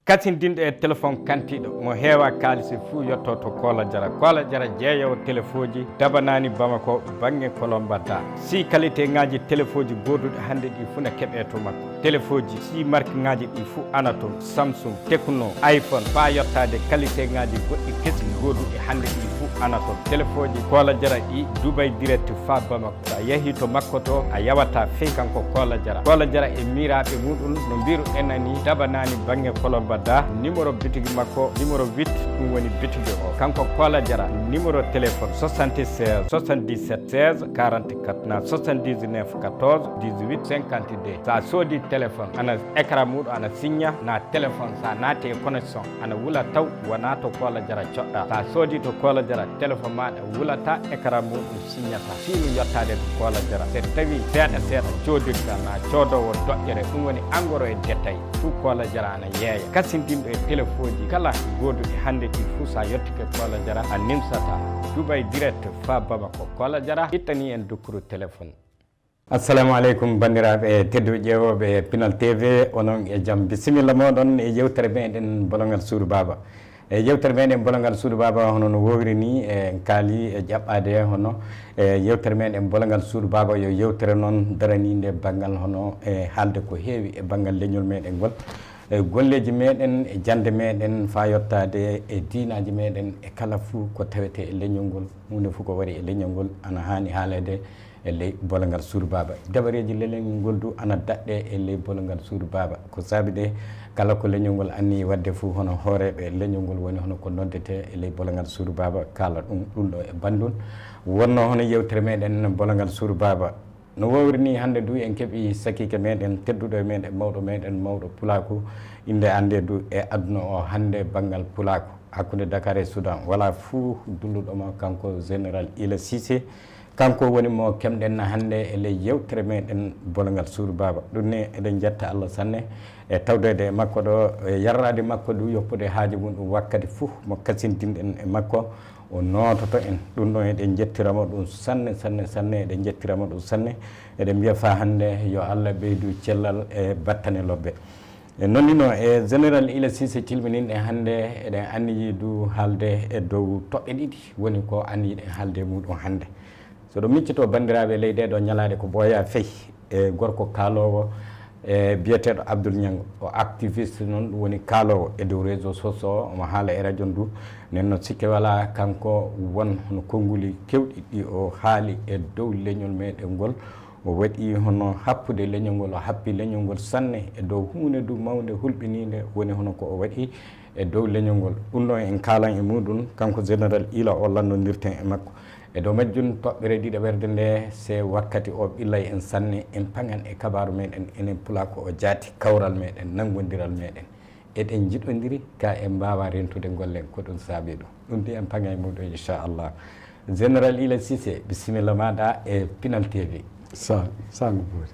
kasindinɗo e téléphone kantiɗo mo heewa kalisi fuu yetto to Kola Diarra jeeyowo téléphone ji dabanani Bamako banggue Kolombadda si qualité ngaji téléphone ji goduɗi hande ɗi fuu ne keeɓe to makko téléphone ji si marque ngaji ɗi fuu ana toon Samsung Tecno iPhone fa yettade qualité ngaji goɗɗi kesi goduɗi hande ɗi fuu ana toon téléphone ji Kola Diarra ɗi Dubai direct fa Bamako sa yeehi to makko to a yawata fey kanko Kola Diarra e miraɓe muɗum no mbiru enani dabanani banggue Kolombadda numéro bitigi makko numéro 8 ɗum woni bitigi o kanko Kola Diarra numéro téléphone 76 77 16 44 na 79 14 18 52 sa soodi téléphone ana écran muɗum ana signa na téléphone sa naati e connexion ana wula taw wona to Kola Diarra coɗɗa sa soodi to Kola Diarra téléphone maɗa wulata écran muɗum signata finu yettade to Kola Diarra so tawi seeɗa codirta na coodowo doƴƴere ɗum woni engrais e détail fuu Kola Diarra ana yeeya kasindinɗo e téléphone ji kala goduɗi hande ɗi fuu sa yettike Kola Diarra a nimsata Dubai direct fa Bamako Kola Diarra ittani en dokkuru téléphone. Assalamu aleykum bandiraɓe tedduɓe ƴeewoɓe Pinal TV onon e jaam bisimilla moɗon e yewtere meɗen bolongal Suudu Baba e yewtere meɗen bolongal Suudu Baba hono no wowri ni en kaali e ƴaɓɓade hono e yewtere meɗen bolongal Suudu Baba yo yewtere noon daraninde banggal hono e haalde ko heewi e banggal leñol meɗen ngol e golleji meɗen e jande meɗen fa yettade e diinaji meɗen e kala fuu ko tawete e leñol ngol hunde fuu ko waɗi e leñol ngol ana hani haalede e ley bolongal Suudu Baba dabareji leñol ngol du ana daɗɗe e ley bolongal Suudu Baba ko saabi de kala ko leñol ngol anni wadde fuu hono hooreɓe leñol ngol woni hono ko noddete e ley bolongal Suudu Baba kala ɗum ɗo e bandun wonno hono yewtere meɗen bolongal Suudu Baba no wowri ni hande du en keeɓi sakike meɗen tedduɗo e meɗen mawɗo Pulaku inde ande du e aduna o hande banggal Pulaku hakkude Dakar e Soudan wala fuu dulluɗomo kanko général Ila Cissé kanko woni mo kemɗen hande e ley yewtere meɗen bolongal Suudu Baba ɗum ne eɗen jetta Allah sanne e tawdede e makko ɗo e yarrade makko du yoppude haaji mum ɗum wakkati fuu mo kasindinɗen e makko o noototo en ɗum ɗon eɗen jettiramo ɗum sanne eɗen jettiramo ɗum sanne eɗen mbiya fa hande yo Allah ɓeydu cellal e battane lobbe e nonnino e général Ila Cissé tilmininɗe hande eɗen anniyi du haalde e dow toɓɓe ɗiɗi woni ko anniyiɗen haalde muɗum hande so ɗo miccito bandiraɓe leyɗe ɗo ñalade ko Boya Faye e gorko kaalowo e biyeteɗo Abdoul Niango o activiste noon ɗum woni kaalowo e dow réseau sociaux o omo haala e radio ndu nenno sikke wala kanko won hono konnguli kewɗi ɗi o haali e dow leñol meɗen ngol o waɗi hono happude leñol ngol o happi leñol ngol sanne e dow hunde du mawde hulɓinide woni hono ko o waɗi e dow leñol ngol ɗum ɗon en kaalan e muɗum kanko général Ila o lannodirten e makko e dow majjum toɓɓere ɗiɗi werde nde se wakkati o ɓillay en sanne en pagan e kabaru meɗen enen Pulako o jaati kawral meɗen nanggodiral meɗen eɗen jiɗodiri ka en mbawa rentude gollen ko ɗum saabi ɗum ɗum de en paga e muɗum inchallah général Ila Cissé bisimilla maɗa e Pinal TV sango boori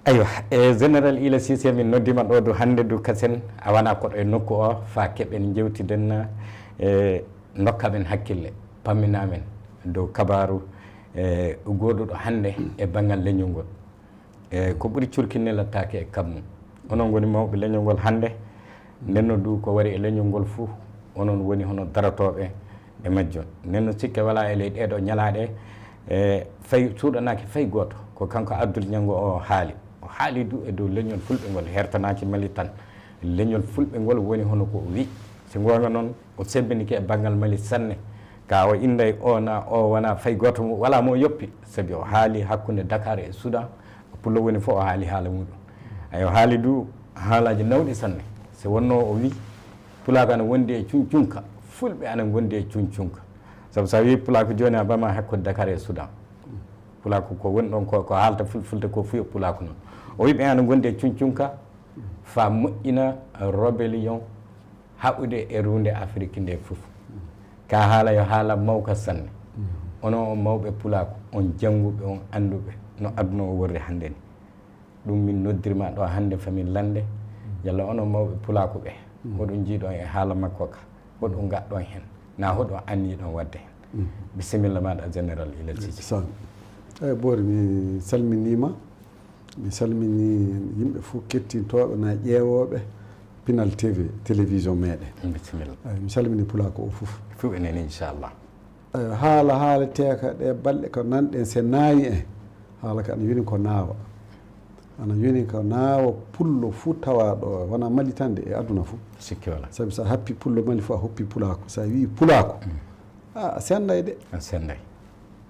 aywa e général Ila Cissé min noddima ɗo du hande du kasen a wona koɗo e nokku o fa keɓen jewtiden e dokkaɓen hakkille pamminamen dow kabaru e goɗuɗo hande e banggal leñol ngol e ko ɓuuri curkinne lattake e kam mum onon goni mawɓe leñol ngol hande nenno du ko wari e leñol ngol fuu onon woni hono daratoɓe e majjon nenno sikke wala e ley ɗeɗo ñalaɗe e fay suuɗanaki fay goto ko kanko Abdoul Niango o haali du e dow leñol fulɓe ngol hertanaki Mali tan leñol fulɓe ngol woni hono ko wi so gonga noon o sebbinike e banggal Mali sanne ka o inday o wona fay goto wala mo yoppi sabi o haali hakkude Dakar e Soudan pullo woni fof o haali haala muɗum ayo haali du haalaji nawɗi sanne so wonno o wi Pulako ana wondi e cuncunka fulɓe ana gondi e cuncunka sabu sa wi Pulako joni a bama hakkude Dakar e Soudan Pulako ko woni ɗon ko haalta fulfulde ko fuyo Pulako noon o wi ɓe ana gondi e cuncunka fa moƴƴina rébellion haɓude e runde Afrique nde fof ka haala yo haala mawka sanne onon on mawɓe Pulako on jannguɓe on annduɓe no aduna o worri hannde ni ɗum min noddirma ɗo hannde famin lande yalla onon mawɓe Pulako ɓe hoɗum jiiɗon e haala makko ka hoɗum gaɗɗon heen na hoɗum anniɗon wadde heen bisimilla maɗa général Ila Cissé eyyi boori mi salminima mi salmini yimɓe fof kettintoɓe na ƴeewoɓe Pinal TV télévision meɗen bisimilla mi salmini pulako o fof fof enen inchallah haala teeka ɗe balɗe ko nanɗen se naawi en haala ka ana yoni ko naawa ana yoni ko naawa pullo fuu tawaɗo wona mali tande e aduna fuu sikki wala sabi sa happi pullo mali fuu a hoppi pulako sa wi pulako a senday de a senday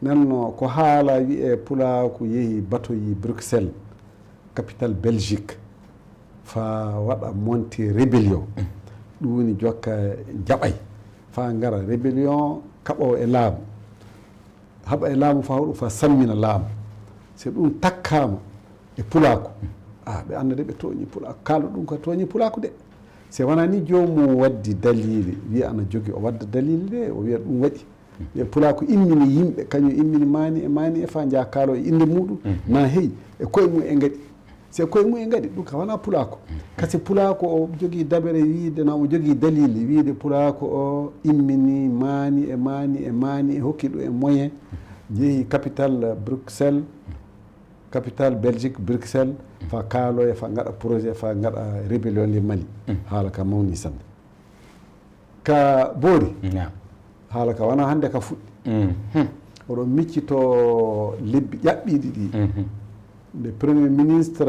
nanno ko haala wiye pulako yeehi batoyi Bruxelles capitale Belgique fa waɗa monté rébellion ɗum woni jokka jaɓay fa gara rébellion kaɓowo e laamu haɓa e laamu fa hoɗum fa salmina laamu so ɗum takkama e pulako ɓe anda de ɓe tooñi pulako kalɗo ɗum ko tooñi pulako de so wona ni jomum waddi dalili wiya ana jogui o wadda dalili de o wiya ɗum waɗi wiya pulako immini yimɓe kañum immini mani e fa jaa kaalo e inde muɗum na heeyi e koye mum e gaɗi se koye mum e gaɗi ɗum ka wona pulako kasi pulako o jogui dabere wiide na o jogui dalili wiide pulako o immini mani e hokki ɗum e moyen jeehi capitale Bruxelles capitale Belgique Bruxelles fa kaaloye fa gaɗa projet fa gaɗa rébellion le Mali haala ka mawni sanne ka boori haala ka wona hande ka fuɗɗi oɗon miccito lebbi ƴaɓɓiɗi ɗi le premier ministre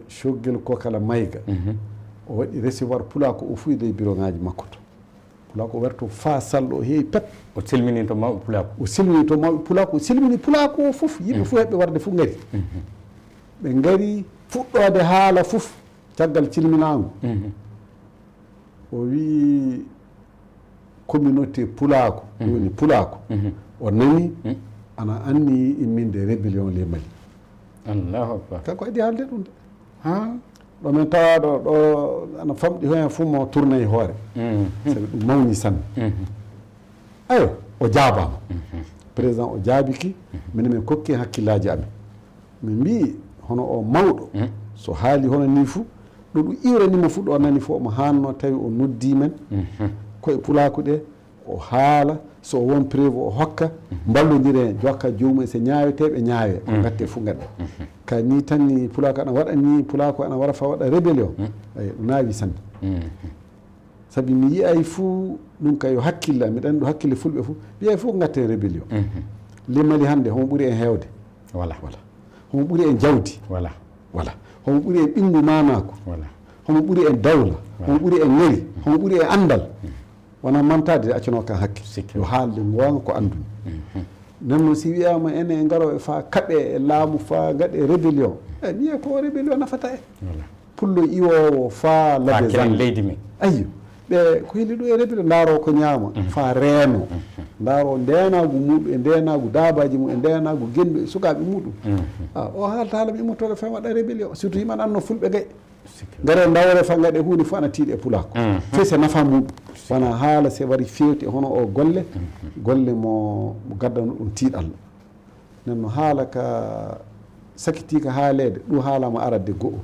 Choguel Kokala Mayiga o waɗi recevoir pulako o fuyi de bureau ngaji makko to pulako o warto fa salɗo o heewi pep o silmini to mawɓe pulako o silmini to mawɓe pulako o silmini pulako o fof yimɓe fof heɓɓe warde fof gari ɓe gari fuɗɗode haala fof caggal cilminago o wi communauté pulako woni pulako o nani ana anni imminde rébellion les Mali allahu akbar kanko adi haalde ɗum de ɗo min tawaɗo ɗo ana famɗi hen fof mo tourné e hoore sabi ɗum mawni sanne ayo o jaabama président o jaabiki minen min kokki hakkillaji amen min mbi hono o mawɗo so haali hono ni fou ɗo ɗum iwranimo fuu ɗo nani fof omo hanno tawi o noddi men koye pulako ɗe o haala so won prévu o hokka ballodire jokka joomum so ñaaweteɓe ñaawe ko gatte fof gaɗɗa ka ni tan ni pulako ana waɗa ni pulako ana wara fa waɗa rébellion eyi ɗum naawi sanne saabi mi yiyay fuu ɗum kay yo hakkille miɗa andi ɗo hakkille fulɓe fof wiyay fof ko gatte rébellion limali hannde homo ɓuuri en heewde voilà homo ɓuuri en jawdi voilà homo ɓuuri en ɓingu manako homo ɓuuri en dawla homo ɓuuri en ngari homo ɓuuri en andal wona mantade accano kan hakke yo haalde gonga ko andumi nanno si wiyama ene e garo fa kaɓe e laamu fa gaɗe rébellion mi wiya ko rébellion nafata en pullo iwowo fa ladde leydi men ayyo ɓe ko heeli ɗo e rébellion daaro ko ñaama fa reeno daaro ndenagu muɗum e ndenagu dabaji mum e ndenagu gendu e sukaɓe muɗum o haalta haala mi immotoɗo fa waɗa rébellion surtout yimɓe anno fulɓe gay gare dawre fa gaɗe hunde fof ana tiiɗe pulako fese nafa muɗum wona haala se wari fewti hono o golle mo gaddano ɗum tiiɗalla nanno haala ka sakiti ka haalede ɗum haalama aradde go'o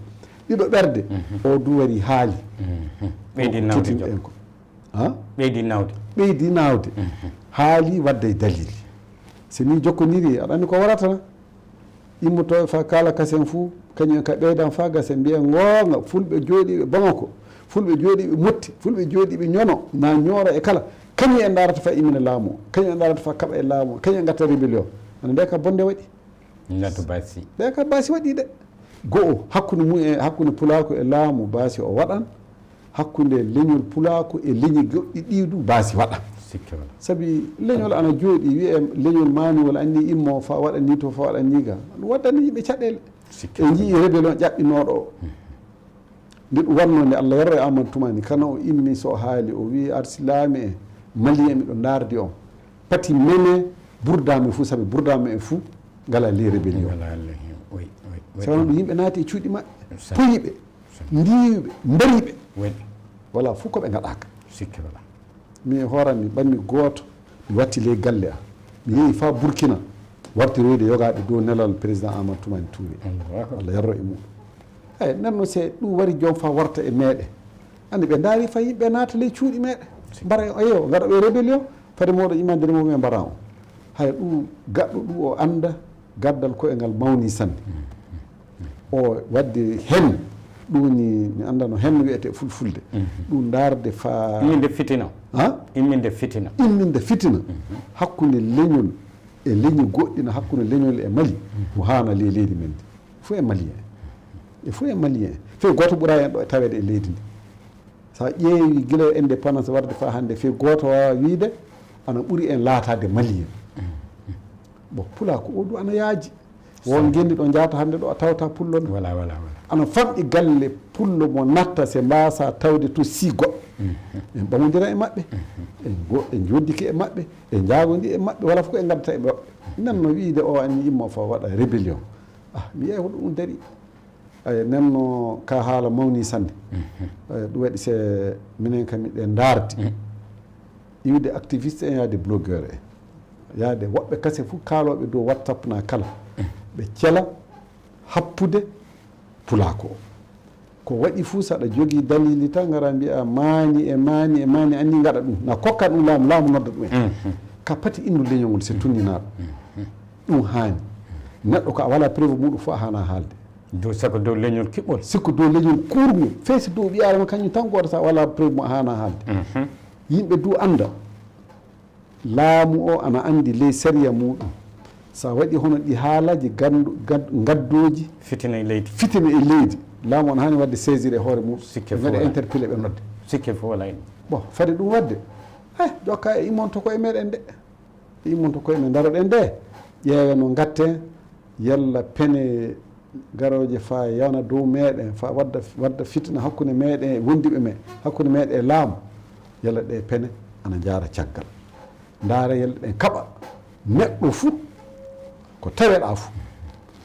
ɗiɗo ɓerde o du wari haali ɓeydi nawde en ko ɓeydi nawde haali wadde e dalili so ni jokkodiri aɗa andi ko waratana immotoɓe fa kala kasen fou kañum ka ɓeydan fa gasen mbiya gonga fulɓe jooɗiɓe Bamako fulɓe jooɗiɓe Motti fulɓe jooɗiɓe ñono na ñoora e kala kañum en darata fa imina laamu kañum en darata fa kaɓa e laamu kañum en gatta rébellion ana nde ka bonde waɗi ɓe ka baasi waɗi de go'o hakkude mum e hakkude pulako e laamu baasi o waɗan hakkude leñol pulako e leñi goɗɗi ɗiɗu baasi waɗa sabi leñol ana jooɗi wiye leñol manuwol anni immo fa waɗa ni to fa waɗa ni ga waddani yimɓe caɗele e jii rébellion ƴaɓɓinoɗo o nde ɗum wannode Allah yarra e Amadou Toumani kana o immi so haali o wi arsilami e malien miɗo dardi on pati mene ɓurdami fou sabi ɓurdami e fou ngala li rébellion sawono ɗum yimɓe naati e cuuɗi maɓɓe poyiɓe ndiwiɓe mbariɓe voilà fof koɓe gaɗaka min hoorani ɓanmi gooto mi watti ley galle am mi yeehi fa Burkina wartiroyde yogaɓe dow nelal président Amadou Toumani Touré Allah yarro e muɗum eyyi nanno se ɗum wari joom fa warta e meɗe andi ɓe daari fa yimɓe naata ley cuuɗi meɗe mbara eyo gaɗa ɓe rébellion fade moɗo imandire mum e mbara o hay ɗum gaɗɗo ɗum o anda gaddal koye ngal mawni sanne o wadde hen ɗum ni mi annda no henno wiyete fulfulde ɗum darde fa imminde fitina imminde fitina hakkunde leñol e leñi goɗɗina hakkunde leñol e Mali mo hana leydi men ndi fof e malien e fof e malien fe goto ɓuura hen ɗo e tawede e leydi ndi sa ƴeewi guila o indépendance warde fa hande fe goto wawa wiide ana ɓuuri en laatade malien bon pula ko o du ana yaaji won gendi ɗo jaata hande ɗo a tawata pullo ɗo ana famɗi galle pullo mo natta se mbasa tawde to sigo en ɓamodira e maɓɓe en joddiki e maɓɓe e jagodi e maɓɓe wala fof ko e gaddata e maɓɓe nanno wiide o anni yimmo fo waɗa rébellion mi yeeyi hoɗo ɗum daari nenno ka haala mawni sanne ɗum waɗi se minen kam miɗen dardi iwde activiste en yaade blogueur en yaade woɓɓe kase fof kaaloɓe dow WhatsApp na kala ɓe cela happude pulako ko waɗi fuu saɗa jogii dalili tan ngara mbiya maani anni gaɗa ɗum na kokka ɗum laamu nodda ɗum en ka pati indu leñol ngol se tunninaɗo ɗum haani neɗɗo ko a wala preuve muɗum fof a hana haalde dow sako dow leñol kiɓɓol sikko dow leñol kurgol feesi dow ɓiyarama kañum tan goto sa wala preuve mo a hana haalde yimɓe du anda laamu o ana andi ley séria muɗum sa waɗi hono ɗi haalaji gaddoji fitina e leydi laamu on hani wadde saisir e hoore muɗum waɗa interpellé ɓe nodde sikke fof wala bon fade ɗum wadde jokka e immonto koye meɗen de immonto koye men daroɗen de ƴeewe no gatten yalla pene garoje fa yawna dow meɗen fa wadda fitina hakkude meɗen e wondiɓe men hakkude meɗen e laamu yalla ɗe pene ana jaara caggal ndaara yalla ɗen kaɓa neɗɗo fuu ko taweɗa fuu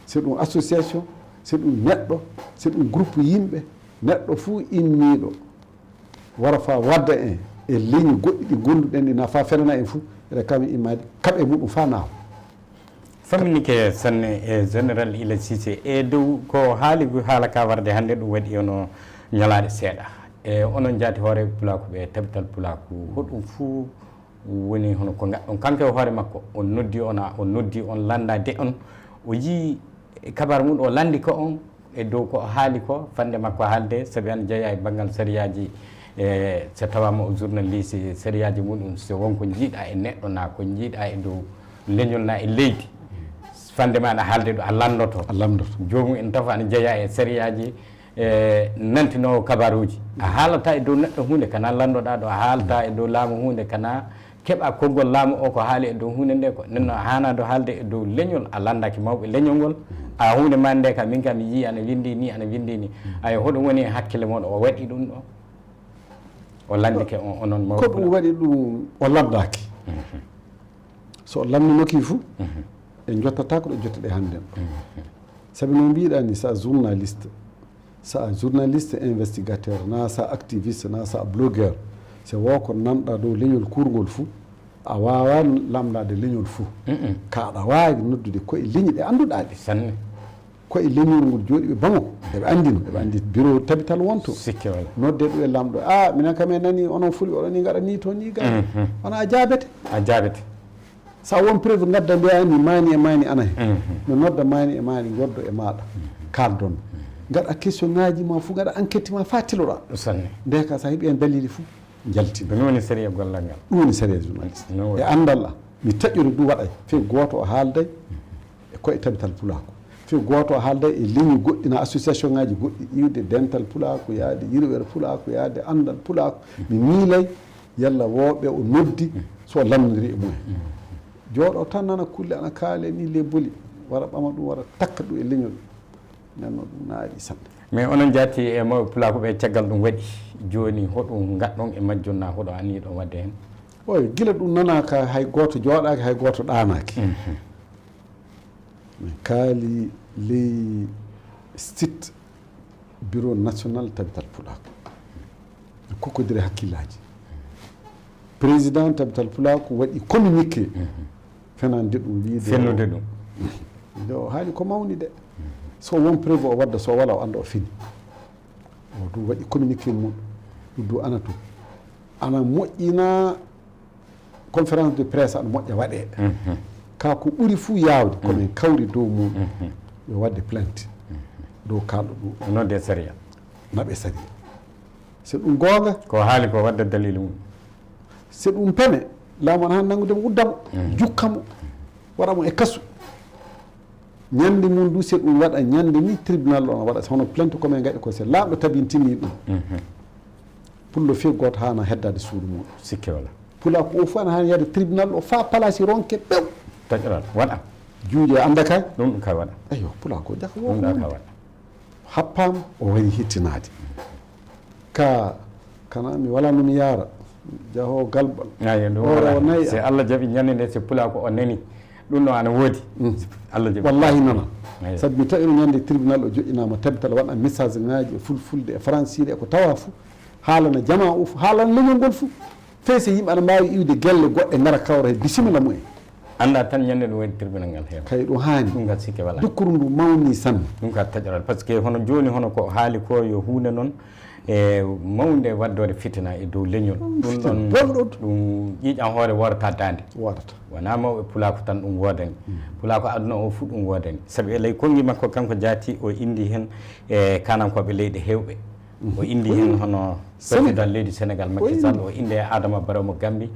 c'est ɗum association c'est ɗum neɗɗo c'est ɗum groupe yimɓe neɗɗo fuu immiɗo wara fa wadda en e leñi goɗɗi ɗi gonduɗen ɗi na fa fenana en fuu eɗa kami immade kaɓe muɗum fa naaw famminike sanne e général Ila Cissé e dow ko haala ka warde hannde ɗum waɗi ono ñalaɗe seeɗa e onon jaati hoore pulaku ɓe tabital pulaku hoɗum fuu woni hono ko gaɗɗon kanko e hoore makko on noddi on landade on o yii kabar mum o landi ko on e dow ko haali ko fande makko haalde saabi an jeeya e banggal sariyaji e so tawama o journaliste sariyaji muɗum so wonko jiiɗa e neɗɗo na ko jiiɗa e dow leñol na e leydi fande ma aɗa haalde ɗo a landoto jomum en tafa ana jeeya e sariyaji nantinowo kabaruji a haalata e dow neɗɗo hunde kana landoɗa ɗo a haalata e dow laamu hunde kana keɓa konngol laamu o ko haali e dow hunde nde ko nenno a hanado haalde e dow leñol a landaki mawɓe leñol ngol a hunde ma nde ka min kam mi yii ana windi ni ay hoɗum woni e hakkille moɗo o waɗi ɗum ɗo o landike onon mawɓe ko ɗum waɗi ɗum o landaki so o lamdinoki fuu e jottata ko ɗo jotteɗe hannde ɗo sabi no mbiɗa ni sa journaliste investigateur na sa activiste na sa blogueur so wo ko nanɗa dow leñol kurgol fuu a wawa lamdade leñol fuu ka aɗa wawi noddude koye leñi ɗe annduɗaɗe sanne koye leñol ngol jooɗi ɓe Bamako eɓe andino eɓe andi bureau tabital wonto nodde ɗum e lamɗo minen kam en nani onon fulɓe oɗon ni gaɗa ni to ni gaɗa wona a jaabete sa won preuve gadda mbiya ni mani e mani ana hen no nodda mani e mani yoddo e maɗa kaldon gaɗa question ngaji ma fuu gaɗa enquête ma fa tiloɗa nde ka sa heeɓi en dalili fuu jaltina ɗum woni série gollal ngal ɗum woni série journaliste e andal mi taƴƴori du waɗay fe goto o haalday e koye tabital pulako fe goto o haalday e leñi goɗɗina association ngaji goɗɗi iwde dental pulako yaade yirwere pulako yaade andal pulako mi miilay yalla woɓe o noddi so lamdiri e mumen jooɗo tan nana kulle ana kaale ni le boli wara ɓama ɗum wara takka ɗum e leñol nanno ɗum naari sanne mais onon jaati e mawɓe pulako ɓe caggal ɗum waɗi joni hoɗum gaɗɗon e majjum na hoɗo anni ɗon wadde hen oy gila ɗum nanaka hay goto jooɗaki hay goto ɗanaki min kaali ley site bureau national tabital pulako kokkodiri hakkillaji président tabital pulako waɗi communiqué fenande ɗum wiide fennude ɗum nde o haali ko mawni de so won preuve o wadda so wala o anda o fini o ɗum waɗi communiqué mum ɗum du ana to ana moƴƴina conférence de presse ana moƴƴa waɗe ka ko ɓuri fuu yawde komin kawri dow muɗum yo wadde plainte dow kalɗo ɗum nodde séria naɓe sariya so ɗum goonga ko haali ko wadde dalilu mum so ɗum pene laamu ana han nanngude mo uddamo jukkamo waɗamo e kasu ñande mum du so ɗum waɗa ñande ni tribunal o waɗa hono plainte comme gaɗi ko so laamɗo tabintini ɗum pullo few goto hana heddade suudu muɗum sikke wala pula ko o fof ana hani yadde tribunal o fa palasi ronke ɓew taƴoral waɗa juuƴe anda kay ɗum kay waɗa eyo pula ko jaka ɗum ɗa ka waɗa happama o wari hettinade kana mi wala nomi yaara jaho galbal ayi ɗum o nayi si Allah jaaɓi ñande nde so pula ko o nani ɗum ɗo ana woodi Allah jaaɓi wallahi nana sabi mi tawino ñande tribunal o joƴƴinama tabbital waɗa message ngaji e fulfulde e francide eko tawa fou haalana jama o fo haalana leñol ngol fou feese yimɓe aɗa mbawi iwde gelle goɗɗe gara kawra e bisimilla mumen anda tan ñande ɗum waɗi tribunal ngal heewa kay ɗum haani ɗum gal sikke wala dukkuru ndu mawni sanne ɗum ka taƴoral par ce que hono joni hono ko haali ko yo hunde noon e mawde waddode fitina e dow leñol ɗum ɗon bonɗo ɗum ƴiiƴan hoore worata dande waɗata wona mawɓe pulako tan ɗum wodani pulako aduna o fuu ɗum wodani saabi e ley konngui makko kanko jaati o indi hen e kanankoɓe leyɗe hewɓe o indi hen hono président leydi Sénégal Macky Sall o inde Adama Barrow mo Gambie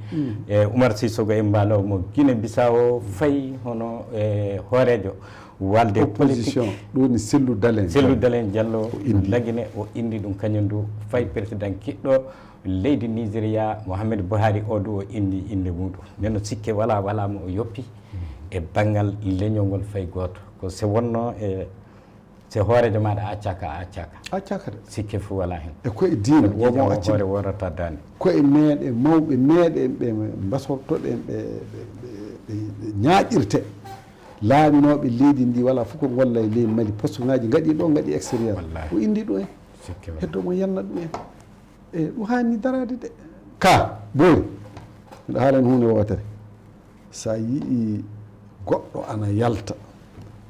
e Oumar Sissoko Embalo mo Guinée Bissau fayi hono e hoorejo walde opposition ɗo ni Cellou Dalein Diallo lagine o indi ɗum kañum du fayi président kiɗɗo leydi Nigéria Mouhamadou Buhari o du o indi inde muɗum nden no sikke wala mo o yoppi e banggal leñol ngol fayi goto ko so wonno e so hoorejo maɗa accaka de sikke fo wala hen e koye diina womo acci hoore worata dande koye meɗe mawɓe meɗen ɓe basortoɗen ɓe ñaaƴirte laaminoɓe leydi ndi wala fof ko golla e leydi Mali poste ngaji gaɗi ɗo gaɗi extérieur o indi ɗum en heddomo yanna ɗum en e ɗum hani darade de ka boori miɗa haalani hunde wotere sa yii goɗɗo ana yalta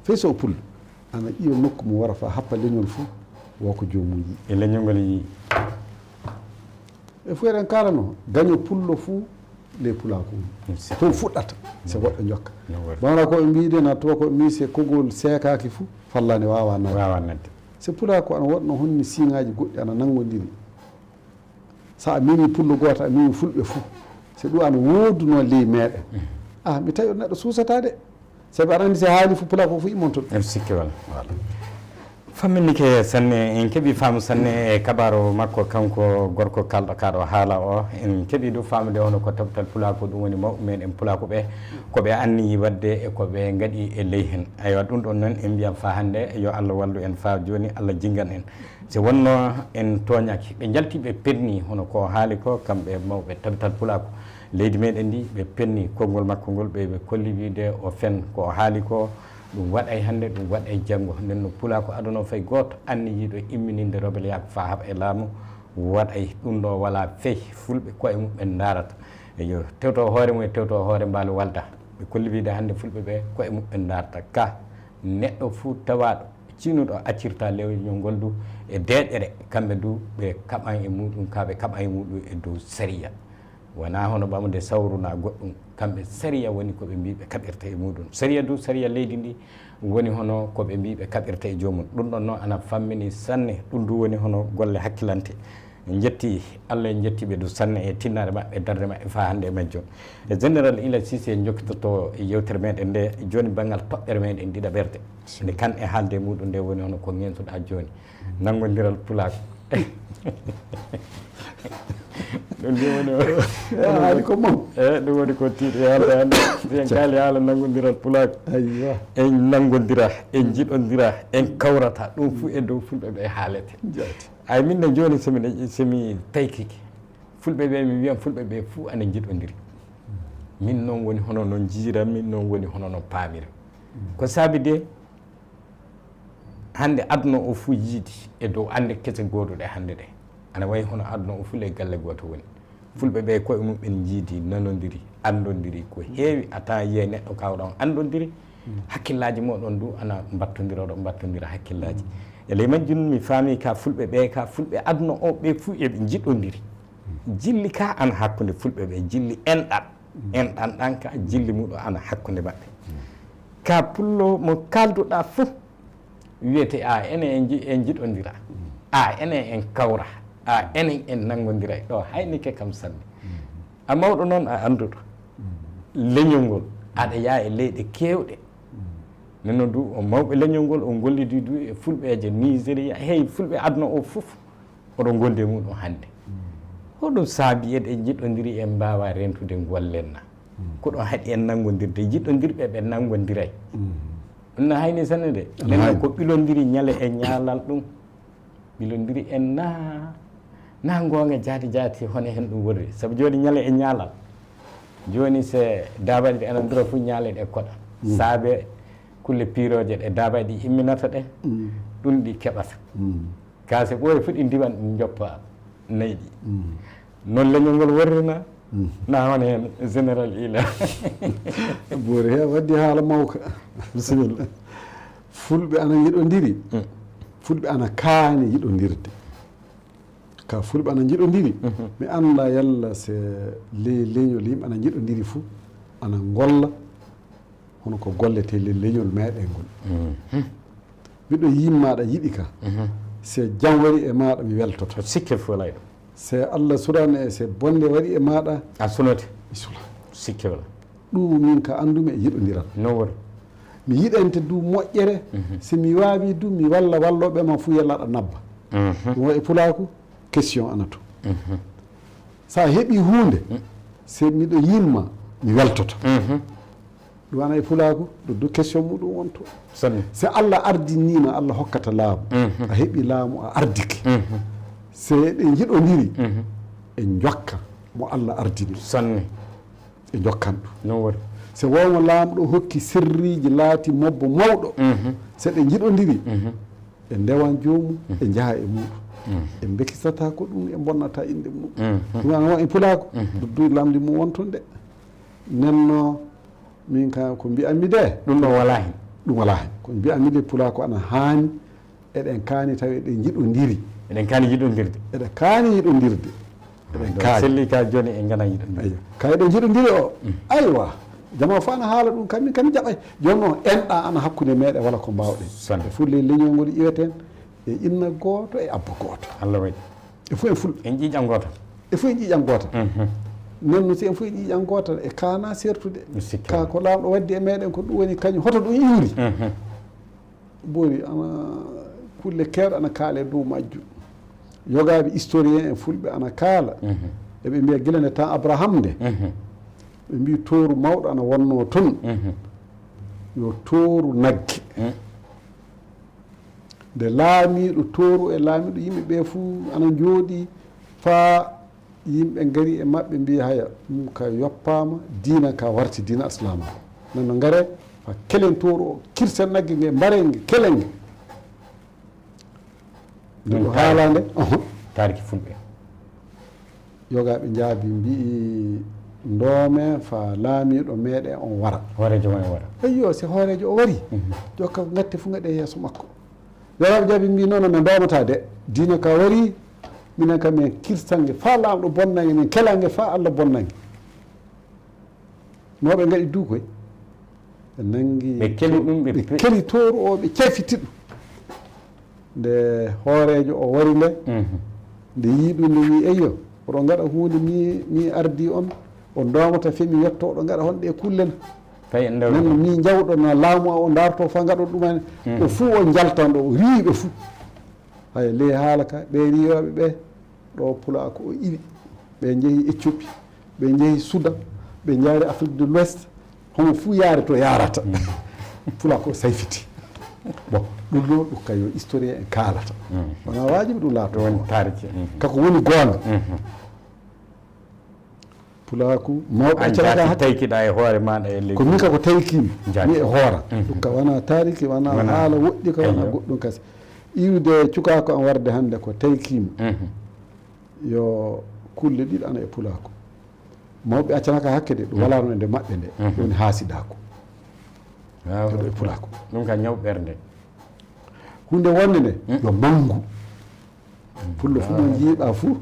fey so pullo ana ƴiwa nokku mo wara fa happa leñol fou woko jomum yi e leñol ngol yi e fo eɗen kalano gaño pullo fou les pulako toon fuɗɗata so goɗɗo jokka bamra koɓe mbiɗen ha to koɓe mbi se kogol seekaki fou fallani wawa nadde so pulako ana waɗno honni siŋaji goɗɗi ana nangodiri sa a mimi pullo goto a mimi fulɓe fou so ɗum ana woduno ley meɗen mi tawi neɗɗo suusata de sabi aɗa andi so haali fo pulako fo immonto ɗum sikke wala famminike sanne en keeɓi faamu sanne e kabaro makko kanko gorko kalɗo kaɗo haala o en keeɓi ɗum famude hono ko tabtal pulako ɗum woni mawɓe meɗen pulako ɓe koɓe anni wadde e koɓe gaɗi e ley hen aywa ɗum ɗon noon en mbiyam fa hande yo Allah wallu en fa joni Allah jinggan en so wonno en toñaki ɓe jaltiɓe penni hono ko haali ko kamɓe mawɓe tabtal pulako leydi meɗen ndi ɓe penni konngol makko ngol ɓe kolli wiide o fen ko haali ko ɗum waɗay hannde ɗum waɗay janngo nden no pulako aduna fay gooto anni yiiɗo immininde rebel yaako fa haɓa e laamu waɗay ɗum ɗo wala fey fulɓe koye mum ɓe daarata eyo tewto hoore mum e tewto hoore mbaalu walda ɓe kolli wiide hannde fulɓe ɓe koye mum ɓe daarata ka neɗɗo fuu tawaɗo ciinuɗo accirta lewñol ngol du e deeƴere kamɓe du ɓe kaɓan e muɗum kaɓe kaɓan e muɗum e dow sériya wona hono ɓamude sawruna goɗɗum kamɓe sériya woni koɓe mbiɓe kaɓirta e muɗum sériya du sériya leydi ndi woni hono koɓe mbiɓe kaɓirta e jomum ɗum ɗon noon ana fammini sanne ɗum du woni hono golle hakkillante jetti Allah en jettiɓe du sanne e tinnare maɓɓe darde maɓɓe fa hande e majjum e général Ila Cissé jokkitoto e yewtere meɗen nde joni banggal toɓɓere meɗen ɗiɗa ɓerde nde kan e haalde muɗum nde woni hono ko gentuɗa joni nanggodiral pulako ɗum ɗi woni haali ko mam ɗum woni ko tiiɗi haalde hannde en kaali haala nanggodiral pulako aywa en nanggodira en jiɗodira en kawrata ɗum fuu e dow fulɓe ɓe haalete ay minne joni somi taykiki fulɓe ɓe mi wiyam fulɓe ɓe fuu ana jiɗodiri min noon woni hono no jiiram min noon woni hono no paamira ko saabi de hannde aduna o fuu yiidi e dow ande kese goduɗe hannde ɗe ana wayi hono aduna o fuu e galle goto woni fulɓe ɓe koye mum ɓen jiidi nanodiri andodiri ko heewi a tawan yiye neɗɗo kawɗa on andodiri hakkillaji moɗon du ana battodira hakkillaji e ley majjum mi faami ka fulɓe ɓe ka fulɓe aduna o ɓe fuu eɓe jiɗodiri jilli ka ana hakkude fulɓe ɓe jilli enɗan ɗan ka jilli muɗo ana hakkude maɓɓe ka pullo mo kalduɗa fof wiyete ene en jiɗodira enen en kawra enen en nangodira ɗo haynike kam sanne a mawɗo noon a annduɗo leñol ngol aɗa yaa e leyɗe kewɗe nenno du o mawɓe leñol ngol o gollidi du e fulɓeje nigéria hey fulɓe aduna o fof oɗo gondi e muɗum hannde hoɗum saabi eɗen jiɗodiri en mbawa rentude gollenna ko ɗon haaɗi en nangodirde jiɗodirɓe ɓe nangodiray ɗum no hayni sanne de nenno ko ɓilodiri ñale e ñaalal ɗum ɓilodiri en na gonga jaati hono hen ɗum worri saabu joni ñale e ñaalal joni se dabaɗi ɗe anandira fof ñaale ɗe koɗa saabe kulle piroje ɗe dabaɗi ɗi imminata ɗe ɗum ɗi keɓata kase ɓooye fuɗi ndiwan ɗum joppa nayyi ɗi noon leñol ngol worrina na hono hen général ila boori he waddi haala mawka bisimilla fulɓe ana yiɗodiri fulɓe ana kaani yiɗodirde ka fulɓe ana jiɗodiri mi anda yalla se leñol yimɓe ana jiɗodiri fou ana golla hono ko gollete leñol meɗen ngol mbiɗo yimmaɗa yiɗi ka se jam waɗi e maɗa mi weltoto sikke folay ɗo se Allah surani e se bonde waɗi e maɗa a sunote mi sula sikke wala ɗum min ka andumi e yiɗodiral non wori mi yiɗante du moƴƴere si mi wawi du mi walla walloɓe ma fuu yellaɗa nabba ɗum waɗi pulaku question ana to sa heeɓi hunde se miɗo yinma mi weltoto ɗum wana e pulaku ɗo du question muɗum wonto se Allah ardinima Allah hokkata laamu a heeɓi laamu a ardike se ɗe jiɗodiri e jokka mo Allah ardini sanne e jokkan ɗum non wori se wonmo laamɗo hokki sirriji laati mobbo mawɗo se ɗe jiɗodiri e ndewan joomum e jaaha e muɗum e bekisata ko ɗum e bonnata inde muɗum ɗum ana won e pulako dudduji lamdi mum wonton de nenno min ka ko mbiyanmi de ɗum ɗo wala hen ɗum wala hen ko mbiyanmi de pulako ana haani eɗen kaani tawi eɗen jiɗodiri eɗen kaani yiɗodirde eɗen kaani yiɗodirde eɗen kaani selli ka joni e gana yiɗodirde ka eɗen jiɗodiri o aywa jama fo ana haala ɗum kammin kadi jaɓay joni noon enɗa ana hakkude meɗen wala ko mbawɗen e fulle leñol ngol iweten e inna gooto e abba gooto Allah waɗi e fof en fulɓe en ƴiƴam gotal e fof en ƴiƴam gotal nonno si en fof e ƴiƴam gotal e kana sertude ka ko laamɗo waddi e meɗen ko ɗum woni kañum hoto ɗum iwri boori ana kulle kewɗe ana kaala e dow majjum yogaɓe historien en fulɓe ana kaala eɓe mbiya guila nde temps abraham nde ɓe mbi tooru mawɗo ana wonno toon yo tooru nagge nde laamiɗo tooru e laamiɗo yimɓe ɓe fuu ana jooɗi faa yimɓe ngari e maɓɓe mbi haya ɗum ka yoppama diina ka warti diina islama nanno ngare fa kelen tooru o kirsen nagge nge mbarenge kelenge nde ɗo haalande tariki fulɓe yogaɓe jaabi mbi ndoome fa laamiɗo meɗen on wara hoorejo ma wara eyyo si hoorejo o wari jokka gatte fu gaɗe yeeso makko yogaɓe jaabi mbi noon min ndomata de diina ka wari minen kam min kirsange fa laamɗo bonnange min kelange fa Allah bonnange noɓe gaɗi du koye ɓe nangi ɓe keli ɗum ɓe keli tooru o ɓe cefiti ɗum nde hoorejo o wari nde nde yiiɗum nde wi eyyo oɗo gaɗa hunde mi ardi on o ndomata femi yetto oɗo gaɗa honɗe kullena nanno mi jawɗo no laamu o darto fa gaɗo ɗumane o fuu o jaltanɗo o riiɓe fuu hay ley haala ka ɓe riyoɓe ɓe ɗo pulako o iwi ɓe jeehi Éthiopie ɓe jeehi Soudan ɓe jaari Afrique de l'Ouest homo fuu yaari to yarata pulako o sayfiti bon ɗum ɗo ɗum kayo historien en kaalata wona wajiɓe ɗum laato woni tariki kako woni goonga pulaku mawɓe calaka taykiɗa e hoore maɗa e leydi ko min ka ko taykimi mi e hoora ɗum ka wona tariki wona haala woɗɗi ka wona goɗɗum kasi iwde cukako an warde hannde ko taykimi yo kulle ɗiɗi ana e pulaku mawɓe accanaka hakke de ɗum wala no nde maɓɓe nde woni haasidako ɗo e pulaku ɗum ka ñaw ɓernde hunde wonde nde yo mangu pullo fu mo jiiɗa fuu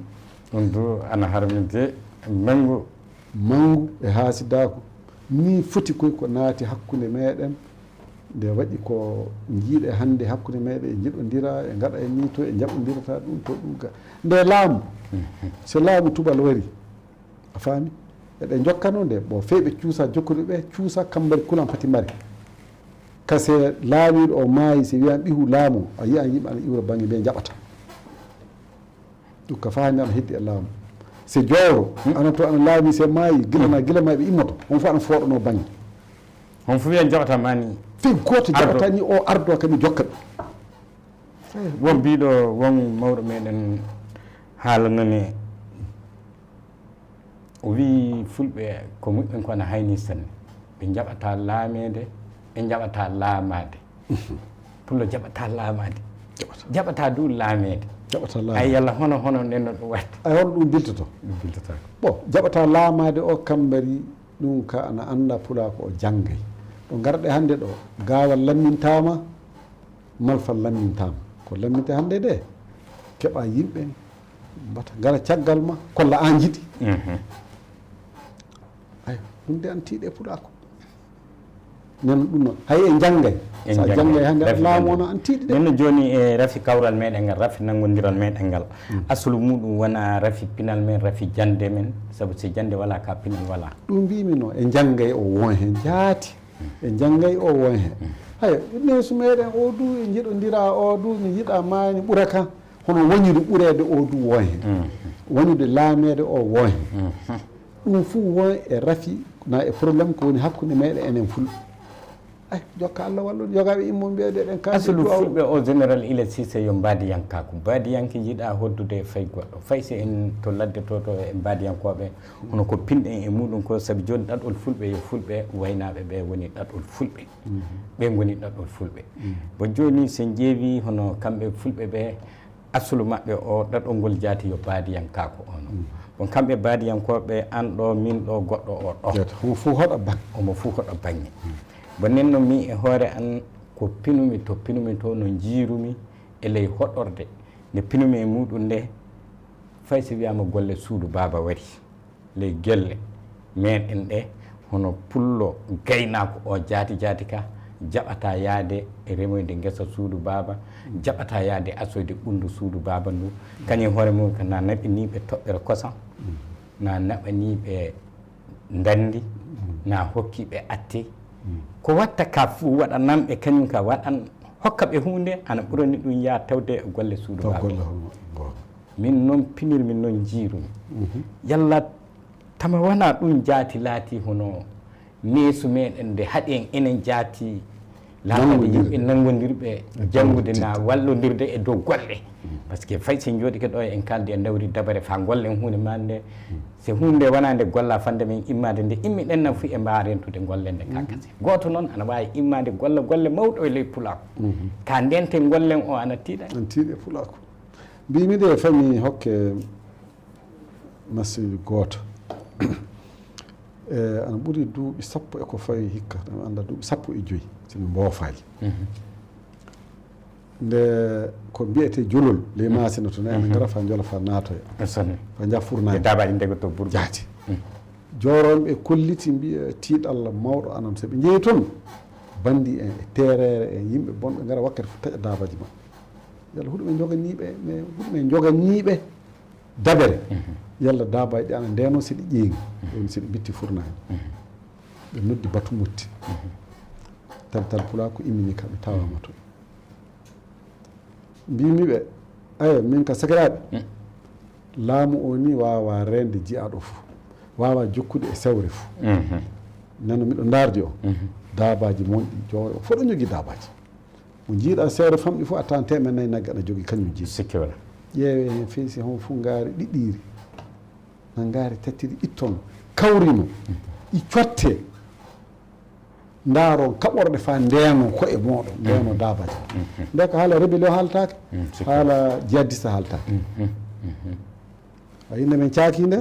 ɗum du ana harmide mangu e haasidako ni foti koy ko naati hakkunde meɗen nde waɗi ko jiiɗe hannde hakkude meɗen e jiɗodira e gaɗa e ni to e jaɓodirata ɗum to ɗum ga nde laamu so laamu tubal wari a faami eɗe jokkano nde bon feeɓe cuusa jokkude ɓe cuusa kambari kulan pati mari kase laamiɗo o maayi so wiyan ɓihu laamu a yiyan yimɓe ana iwra bange ɓe jaɓata ɗum ka fa hannde ana heddi e laamu so jowro ana to ana laami se maayi gila ma ɓe immoto on fof ana fooɗano bange on fof wiyan jaɓata mani fi goto jaɓata ni o ardo kadi jokka ɓe won mbiɗo won mawɗo meɗen haalanani o wi fulɓe ko muɗɗen ko ana hayni sanne ɓe jaɓata laamede ɓe jaɓata laamade pullo jaɓata laamade jaɓata du laamede jaɓata laamade ay yalla hono nenno ɗum watte ay hono ɗum biltoto bon jaɓata laamade o kambari ɗum ka ana anda pula ko o janggay ɗo garɗe hannde ɗo gaawal lammintama malfal lammintama ko lamminte hannde de keɓa yimɓe mbata gara caggal ma kolla an jiɗi ayo ɗum de an tiiɗe puɗako nen ɗum noon hay e janggay sa janggay hannde laamu ono an tiiɗi de nenno joni e rafi kawral meɗen ngal rafi nanggodiral meɗen ngal aslu muɗum wona rafi pinal men rafi jande men saabu so jande wala ka pinal wala ɗum mbimi no e janggay o won hen jaati e janggay o won hen hay nesu meɗen o du e jiɗodira o du mi yiɗa mani ɓuura kan hono woñude ɓuurede o du won hen woñude laamede o won hen ɗum fuu won e rafi na e probléme ko woni hakkude meɗen enen fulɓe ay jokka Allah wallude yogaɓe immo mbiyede ɗen aslu fulɓe o général Ila Cissé yo mbadiyankako mbadiyanke jiiɗa hoddude fay goɗɗo fay so en to ladde to e mbadiyankoɓe hono ko pinɗen e muɗum ko saabi joni ɗaɗɗol fulɓe yo fulɓe waynaɓe ɓe woni ɗaɗɗol fulɓe ɓe goni ɗaɗɗol fulɓe bo joni sen ƴeewi hono kamɓe fulɓe ɓe aslu maɓɓe o ɗaɗɗol ngol jaati yo mbadiyankako ono bon kamɓe mbadiyankoɓe an ɗo min ɗo goɗɗo o ɗo omo fuu hoɗo bange omo fuu hoɗo bange bonnen no mi e hoore an ko pinumi to no jiirumi e ley hoɗorde nde pinumi e muɗum nde fay so wiyama golle suudu baaba wari ley gelle meɗen ɗe hono pullo gaynako o jaati ka jaɓata yaade e remoyde guesa suudu baaba jaɓata yaade asoyde ɓundu suudu baaba ndu kañum hoore mum ko na naɓiniɓe toɓɓere kosam na naɓaniɓe dandi na hokkiɓe atte ko watta ka fuu waɗanamɓe kañum ka waɗan hokka ɓe hunde ana ɓurani ɗum ya tawde e golle suudu baaba min noon pinirmi noon jiirumi yalla tama wona ɗum jaati laati hono neesu meɗen nde haaɗi en enen jaati laataɓe yimɓe nanngodirɓe janngude na wallodirde e dow golle par ce que fay sen jooɗike ɗo en kaldi e dawri dabare fa gollen hunde ma nde so hunde wona nde golla fande men immade nde immi ɗen nan fo e mbawa rentude golle nde kakase goto noon ana wawi immade golle mawɗo e ley pulako ka ndenten gollen o ana tiiɗa an tiiɗe pulako mbimiɗe fami hokke masijo goto ana ɓuuri duuɓi sappo eko fawi hikka mi anda duuɓi sappo e joyyi somi mbofali nde ko mbiyete jolol ley masina to ene gara fa joola fa natoya fa jaffurnade dabaji ndegoto ɓuur jaati joronɓe kolliti mbiya tiiɗalla mawɗo anan soɓe jeeyi toon bandi en e terere e yimɓe bonɓe gara wakkati fof taƴa dabaji maɓɓe yalla huɗuɓe joganiɓe huɗuɓe joganiɓe dabere yalla dabaji ɗi ana ndeno siɗi ƴeeŋi ɗon siɗi bitti furnade ɓe noddi batu mutti tal pula ko immini kamɓe tawama toon mbimiɓe aya min ka sakiraɓe laamu o ni wawa rende jiyaɗo fo wawa jokkude e sewre fo nano miɗo dardi o dabaji monɗi jowɗo o foɗo jogui dabaji mo jiiɗa sewre famɗi fo a tawan temen nayyi nagge aɗa jogui kañum jiiɗi sikki wala ƴeewe hen feesi hon fo gaari ɗiɗɗiri nan gaari tattiri itton kawrino i cotte ndaaro kaɓorɗe fa ndeno koye moɗon ndeno dabaji nde ko haala rébellion haaltake haala jihadiste haaltake a yinde men caaki nde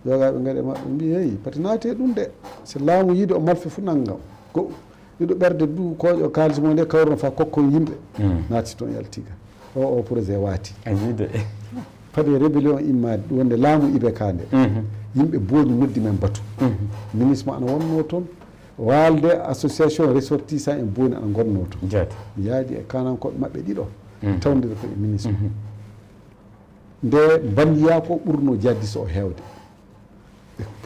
yogaɓe gaɗe maɓɓe mbi heyi pati naati e ɗum de so laamu yiide o malfe fu nanggam go ɗiɗo ɓerde du koƴo kalis mo nde kawruno fa kokkon yimɓe naati toon yaltiga o projet waati a yiide paade rébellion immade ɗum wonde laamu ibe ka nde yimɓe booñi noddi men batu ministre mo ana wonno toon walde association ressortissant en booni ana gonno to jaati mi yaadi e kanankoɓe maɓɓe ɗiɗo tawdira koye ministre nde balliya ko ɓurno jaddis o heewde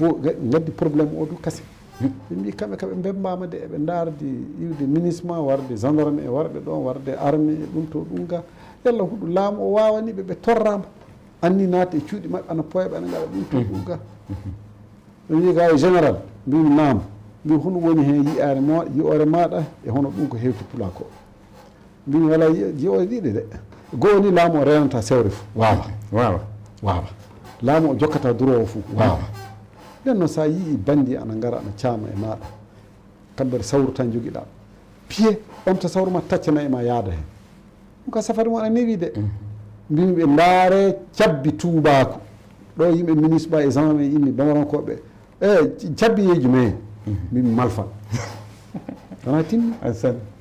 ɓe gaddi probléme o du kase ɓe mbi kamɓe kaɓe bembama de eɓe dardi iwde ministrement warde gendarme e warɓe ɗon warde armée e ɗum to ɗum ga yalla huɗo laamu o wawaniɓe ɓe torrama anni naata e cuuɗi maɓɓe ana poyaɓe ana gaɗa ɗum to ɗum ga ɓe mbi ga e général mbimi naam mbi hono woni hen yi'ore maɗa e hono ɗum ko hewti pulako mbimi wala yi'ore ɗiɗi de goo ni laamu o renata sewre fo wawa laamu o jokkata durowo fo wawa nden noon sa yii bandi ana gara ana caama e maɗa kamɓe sawru tan joguiɗa pied ɓamta sawru ma taccana e ma yaada hen ɗum ka safari mo ana newi de mbimi ɓe ndaare cabbi tubaku ɗo yimɓe ministre ba e gendarme e inni bamarankoɓe cabbiyeji mumen mbimi malfan wona timmi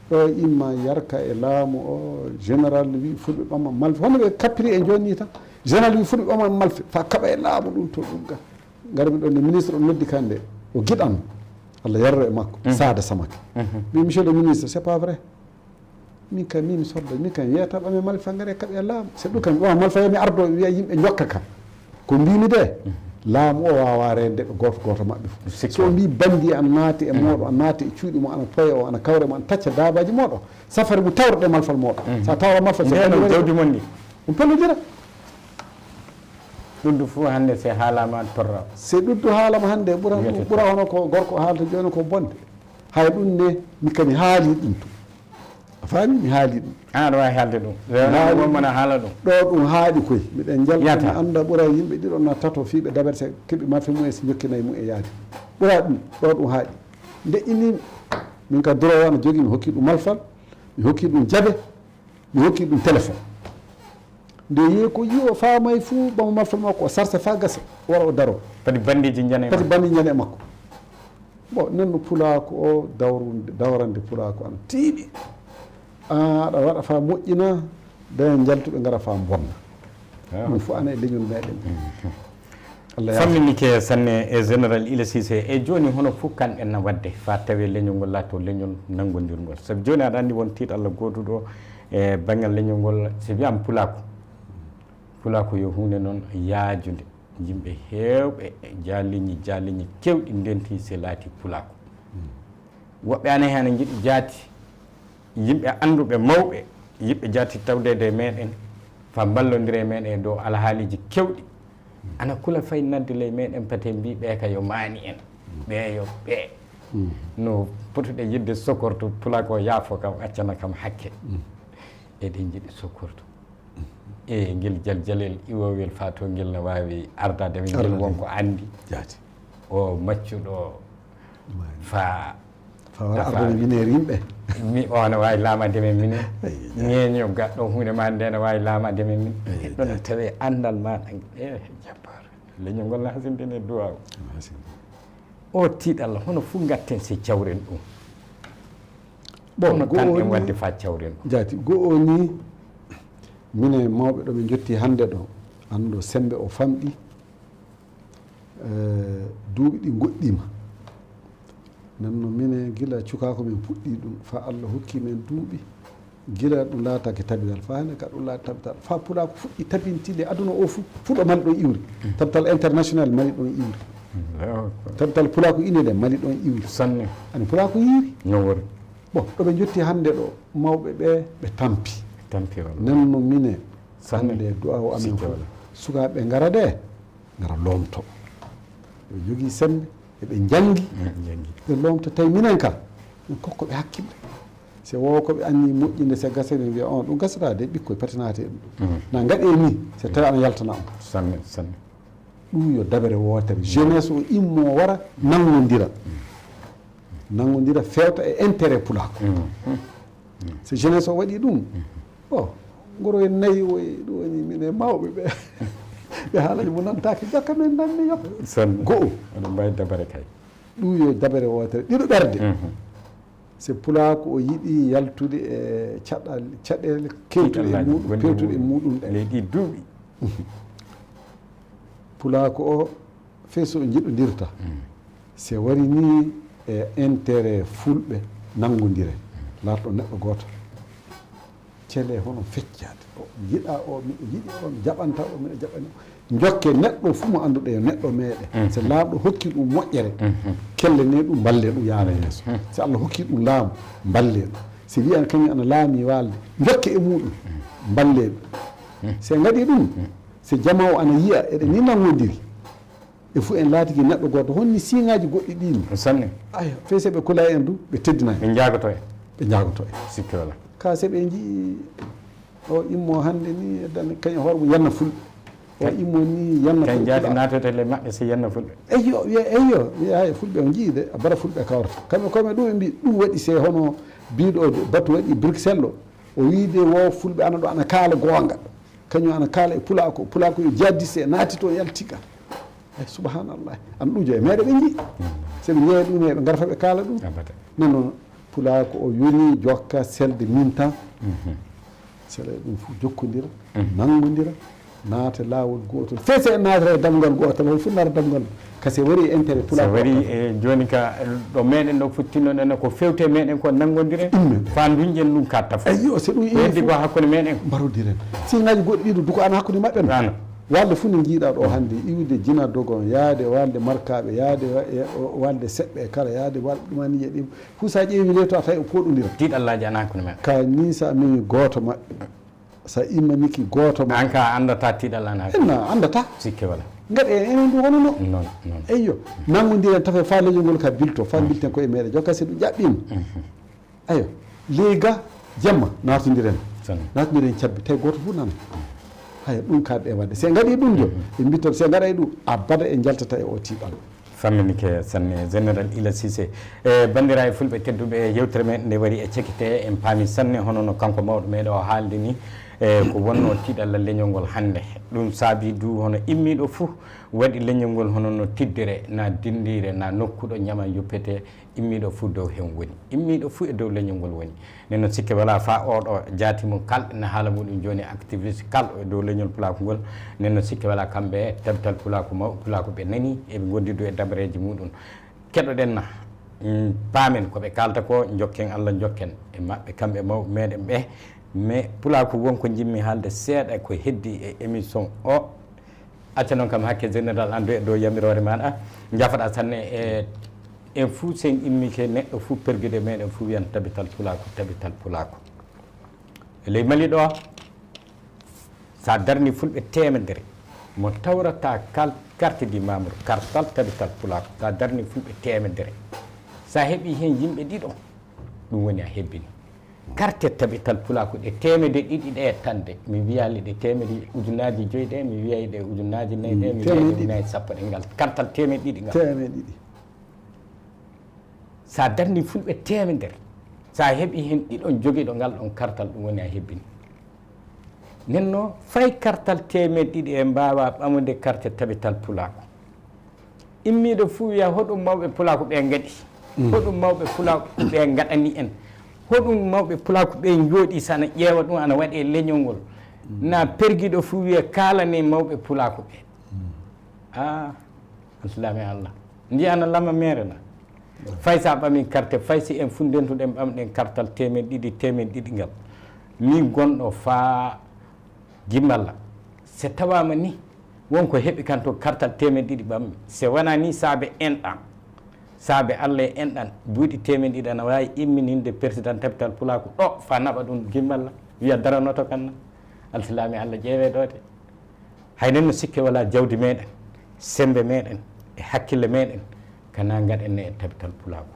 ɗo imma yarka e laamu o général wi fulɓe ɓama malfe hono ɓe kappiri e joni tan général wi fulɓe ɓama malfe fa kaɓa e laamu ɗum to ɗum ga garmi ɗon ne ministre o noddi kande o giɗan Allah yarro e makko Sada Samake wi monsieur le ministre c'est pas vrai min kam mimi sodda min kam wiyata ɓame malfe ngare kaɓe e laamu c'est ɗum kam ɓama malfe mi ardo wiya yimɓe jokka kam ko mbimi de laamu o wawa rende ɓe goto goto maɓɓe fof so mbi bandi an naati e moɗo an naati e cuuɗi mo ana toya o ana kawre mo ana tacca dabaji moɗo safari mo tawreɗe malfal moɗo sa tawa malfal jawdi mon ndi ɗum pellodira ɗuddu fof hannde se haalama torra se ɗuddu haalama hannde ɓura hono ko gorko haalta joni ko bonde hay ɗum ne mi kami haali ɗum to a faami mi haali ɗum aɗa wawi haalde ɗum wonmona haala ɗum ɗo ɗum haaɗi koye miɗen jalta mi anda ɓuura yimɓe ɗiɗon na tato fiiɓe daberte keeɓi marfe mumen so jokkinayi mum e yaade ɓuura ɗum ɗo ɗum haaɗi nde inni min ka droit ana jogui mi hokki ɗum malfal mi hokki ɗum jaabe mi hokki ɗum téléphone nde yeeyi ko yi o faamay fuu ɓama malfal makko o sarsa fa gasa wara o daro padi bandiji jane padi bandi jane makko bon nanno pulako o dawrande pulako ana tiiɗi aɗa waɗa fa moƴƴina daña jaltuɓe gara fa bonna ɗum fof ana e leñol meɗen Allah famminike sanne e général Ila Cissé e joni hono fof kamɓen na wadde fa tawi leñol ngol laato leñol nanggodirgol saabu joni aɗa andi won tiiɗallah goduɗo e banggal leñol ngol so wiyama pulako yo hunde noon yaajude yimɓe hewɓe jaliñi kewɗi ndenti se laati pulako woɓɓe ane hen jiiɗi jaati yimɓe anduɓe mawɓe yimɓe jaati tawdede meɗen fa ballodire meɗen e dow alhaaliji kewɗi ana kula fay nadde ley meɗen pate mbi ɓe ka yo maani en ɓe no potuɗe yidde sokorto pulako yaafo kam accana kam hakke eɗen jiiɗi sokorto e guel jaljalel iwowel fa to guel ne wawi ardade men guel wonko andi o maccuɗo fa arde miner yimɓe mi o ne wawi laamade men minen ñeño gaɗɗo hunde ma nde ne wawi laamade men min ɗon tawi andal maɗa jabbar leñol ngol ne hasindene duwaw o tiiɗalla hono fof gatten si cawren ɗum bon tan en wadde fa cawren ɗum jaati go o ni mine mawɓe ɗo ɓe jotti hannde ɗo anndo sembe o famɗi duuɓi ɗi goɗɗima nanno mine gila cukako min puɗɗi ɗum fa Allah hokki men duuɓi gila ɗum laatake tabital fa hande ka ɗum laata tabital fa pulako fuɗɗi tabintide aduna o fuɗo mali ɗon iwri tabital international mali ɗon iwri tabital pulako ine ɗe mali ɗon iwri sanne ani pulako yiiri no wori bon ɗo ɓe jotti hannde ɗo mawɓe ɓe tampi nanno mine hannde du'a o amin fof sukaɓe ngara de ngara loomto ɓe jogii sembe eɓe jangi ɓe loomto tawi minen kam min kokkoɓe hakkille so wowo koɓe anni moƴƴinde so gasani wiya on ɗum gasata de ɓikkoye patinate ɗum na gaɗe ni so tawi ana yaltana on sanne ɗum yo dabere wootere jeunesse o immo wara nangodira fewta e intérêt pulako so jeunesse o waɗi ɗum o ngoro en nayi oye ɗum woni mine mawɓe ɓe ɓe haalaji mo nantaki jakka men nanni yop go'o aɗa mbawi dabare kay ɗum yo dabere wootere ɗiɗo ɓerde so pulako o yiɗi yaltude e caɗele pewtuɗe e muɗum ɗe leydi duuɓi pulako o feeso o jiɗodirta so wari ni e intérêt fulɓe nangodire larɗo neɗɗo goto cele hono feccade o yiɗa o miɗo yiɗi o mi jaɓanta o miɗo jaɓani jokke neɗɗo fuu mo annduɗa yo neɗɗo meeɗe so laaɓɗo hokki ɗum moƴƴere kelle ne ɗum balle ɗum yaara yeeso so Allah hokki ɗum laamu balle ɗum si wiyan kañum ana laami walde jokke e muɗum balle ɗum so gaɗi ɗum so jama o ana yiya eɗen ni nangodiri e fo en laatiki neɗɗo goto honni siŋaji goɗɗi ɗini sanne aya fe so ɓe kula en du ɓe teddinayi ɓe jagoto e ɓe jagoto e sikki wala ka so ɓe jii o immo hannde ni dan kañum hooremo yanna fulɓe o immo ni yanna kan jaati natotele maɓɓe so yanna fulɓe eyyo eyyo wiya fulɓe o jiide a bara fulɓe kawrata kamɓe koye ɗum ɓe mbi ɗum waɗi se hono biɗo batu waɗi Bruxelles o wiide wo fulɓe ana ɗo ana kaala goonga kañum ana kaala e pulako yo jaddise naati toon yaltika subhanallah ana ɗujo e meɗe ɓe jii soɓe jeeya ɗum e ɓe garata ɓe kaala ɗum non noon pulako o yoni jokka selde min tan sele ɗum fof jokkodira nangodira naata laawol gotol fe so en naatata e damgal gotal hol fof nata damgal kasi wari intérêt pulako wari e joni ka ɗo meɗen ɗo futtinoɗen ko fewte meɗen ko nangodire fanduñƴen ɗum katta fof eyyo so ɗum heddi ko hakkude meɗen mbarodiren siŋaji goɗɗi ɗiɗo duko ana hakkude maɓɓe no walde fof ne jiiɗa ɗo hannde iwde jina dogon yaade walde markaɓe yaade walde seɓɓe e kala yaade walde ɗumanije ɗi fof sa ƴeewi le to a tawi o poɗodira tiiɗallaji ana hakkude meɗen ka ni sa mimi goto maɓɓe sa immaniki goto maɓɓe an ka andata tiiɗalla ana enna andata sikke wala gaɗa enen ɗum hono non non eyyo nangodiren tafe fa leñol ngol ka bilto fa bilten koye meɗe jokka si ɗum ƴaɓɓima ayo leyga jamma natodiren natodiren cabbi tawi goto fof nana hay ɗum kaɗɗe wadde se gaɗi ɗum jo ɓe mbitton se gaɗay ɗum abada e jaltata e o tiiɓal famminike sanne général Ila Cissé e bandiraɓe fulɓe tedduɓe yewtere meɗen nde waɗi e cekkite en paami sanne hono no kanko mawɗo meɗe o haalde ni e ko wonno tiiɗalla leñol ngol hannde ɗum saabi du hono immiɗo fou waɗi leñol ngol hono no tiddere na dindire na nokkuɗo ñama yuppete immiɗo fou dow hen woni immiɗo fou e dow leñol ngol woni nden noon sikke wala fa oɗo jaati mum kalɗo ne haala muɗum joni activiste kalɗo e dow leñol pulaku ngol nden noon sikke wala kamɓe tabtal pulaku mawɓe pulaku ɓe nani eɓe gondidu e dabareji muɗum keɗoɗen na paamen koɓe kalta ko jokken Allah jokken e maɓɓe kamɓe mawɓe meɗen ɓe mais pulaku wonko jimmi haalde seeɗa ko heddi e émission o acca noon kam hakke général andu e dow yamirore maɗa jafoɗa sanne e fuu sen immike neɗɗo fuu perguide meɗen fuu wiyan tabital pulaku e ley Mali ɗo sa darni fulɓe temedere mo tawrata carte di membre kartal tabital pulaku sa darni fulɓe temedere sa heeɓi hen yimɓe ɗiɗo ɗum woni a hebbini carte tabital pulaku ɗe temede ɗiɗi ɗe tande mi wiyali ɗe temedi ujunaji joyyi ɗe mi wiyayi ɗe ujunaji nayyi ɗe mi wiyayi ɗe ujunaji sappo ɗe ngal kartal temede ɗiɗi ngal temede ɗiɗi sa darni fulɓe temedere sa heeɓi hen ɗiɗon joguiɗo ngal ɗon kartal ɗum woni a hebbini nenno fay kartal temede ɗiɗi e mbawa ɓamude carte tabital pulaku immiɗo fuu wiya hoɗum mawɓe pulaku ɓe gaɗi hoɗum mawɓe pulaku ɓe gaɗani en hoɗum mawɓe pulaku ɓe jooɗi sana ƴeewa ɗum ana waɗe leñol ngol na perguiɗo fuu wiya kalane mawɓe pulaku ɓe alsilami Allah ndiyana lama mere na fay sa ɓami carte fay si en fundentuɗen ɓamɗen kartal temedde ɗiɗi ngal min gonɗo fa jimmalla se tawama ni wonko heeɓi kan to kartal temedde ɗiɗi ɓammi se wona ni saabe enɗan saabe Allah e enɗan buuɗi temedde ɗiɗi ana wawi immininde président tabital pulaku ɗo fa naɓa ɗum gimmalla wiya daranoto kanna alsilami Allah ƴeewe ɗo de haynen no sikke wala jawdi meɗen sembe meɗen e hakkille meɗen kana gaɗenne e tabital pulaku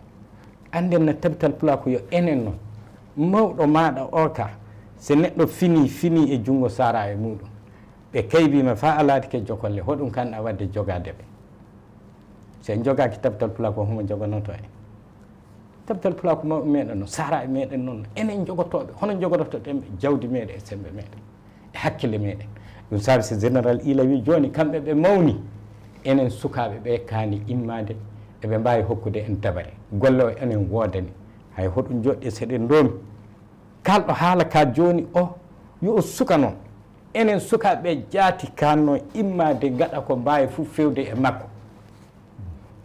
anden no tabital pulaku yo enen noon mawɗo maɗa o ka so neɗɗo fini e junngo sara e muɗum ɓe kaybima fa aladi ke jokolle hoɗum kanɗa wadde jogadeɓe so en jogaki tabital pulaku homo joganoto en tabital pulaku mawɓe meɗen noon sara e meɗen noon enen jogotoɓe hono jogototoɗenɓe jawdi meɗen e sembe meɗen e hakkille meɗen ɗum saabi so général Ila wi joni kamɓe ɓe mawni enen sukaɓe ɓe kaani immade eɓe mbawi hokkude en dabare golle o enen woodani hay hoɗum joɗɗi seɗen doomi kalɗo haala ka joni o yo o suka noon enen sukaɓe jaati kanno immade gaɗa ko mbawi fof fewde e makko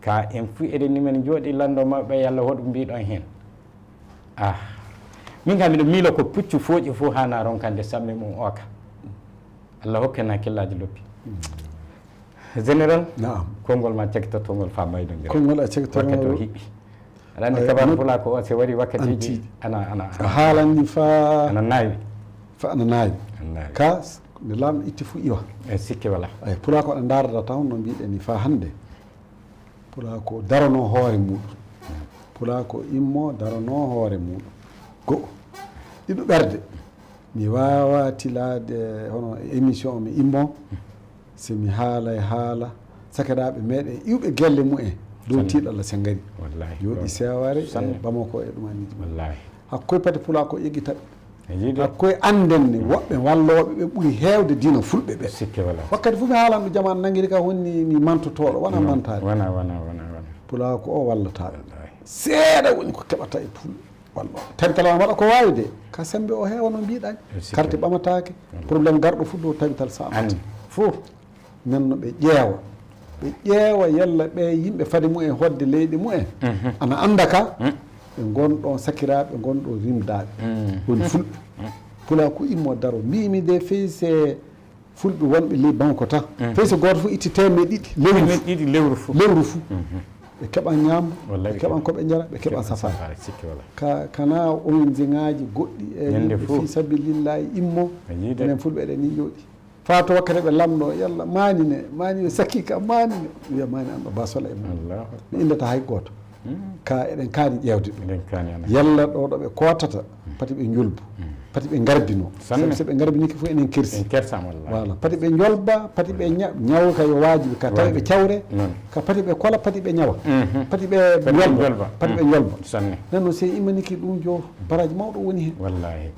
ka en fu eɗen ni men jooɗi lando maɓɓe yalla hoɗum mbiɗon hen min kam miɗo miilo ko puccu fooƴi fof hana ronkande samme mum oka Allah hokken hakkillaji loppi général konngol ma cekitotongol fa maydo konngol a cekitowakkati o hiɓɓi aɗa andi kabaru pula ko o so waɗi wakkatiji ana haalanni fa ana naawi ana naawi ka nde lamɗo itti fo iwa e sikki wala eyi pula ko ɗo darda taw no mbiɗen ni fa hannde pula ko darano hoore muɗum pula ko immo darano hoore muɗum go'o ɗiɗo ɓerde mi wawa tilade hono émission mi immo somi haala sakiraɓe meɗen iwɓe gelle mumen dow tiiɗalla sen gari jooɗi seware e Bamako e ɗumaniji hakkoye pati pula ko ƴeggitaɓe hakkoye anden ni woɓɓe walloɓe ɓe ɓuuri hewde dina fulɓe ɓe wakkati fof mi haalanɗo jamanu nanguiri ka honni mi mantotoɗo wona mantade pula ko o wallataɓe seeɗa woni ko keɓata e fulɓe wallo tawital waɗa ko wawi de ka sembe o heewa no mbiɗani carte ɓamatake probléme garɗo fu dow tawital samata fof nanno ɓe ƴeewa yalla ɓe yimɓe fade mumen hodde leyɗe mumen ana anda ka ɓe gonɗon sakiraɓe gonɗo rimdaɓe woni fulɓe pula ko immo daro mbimi de fey se fulɓe wonɓe ley banque tan fey so goto fof itti temedde ɗiɗi lewru fou ɓe keɓan ñambo ɓe keɓan koɓe jara ɓe keɓan safari kana ONG ngaji goɗɗi e yimɓe fi sabilillahi immo enen fulɓe eɗen ni jooɗi fa to wakkati ɓe lamɗo yalla mani sakki ka manine wiya mani an ɗo basola e mum mi indata hay goto ka eɗen kaani ƴewde ɗum yalla ɗo ɗo ɓe kotata pati ɓe jolbu pati ɓe garbino so ɓe garbiniki fof enen kersi voilà pati ɓe jolba pati ɓe ñawa ka yo wajibi ka tawi ɓe cawre ka pati ɓe kola pati ɓe ñawa pati ɓe jolba pati ɓe jolba nanno se imaniki ɗum jo baraji mawɗo woni hen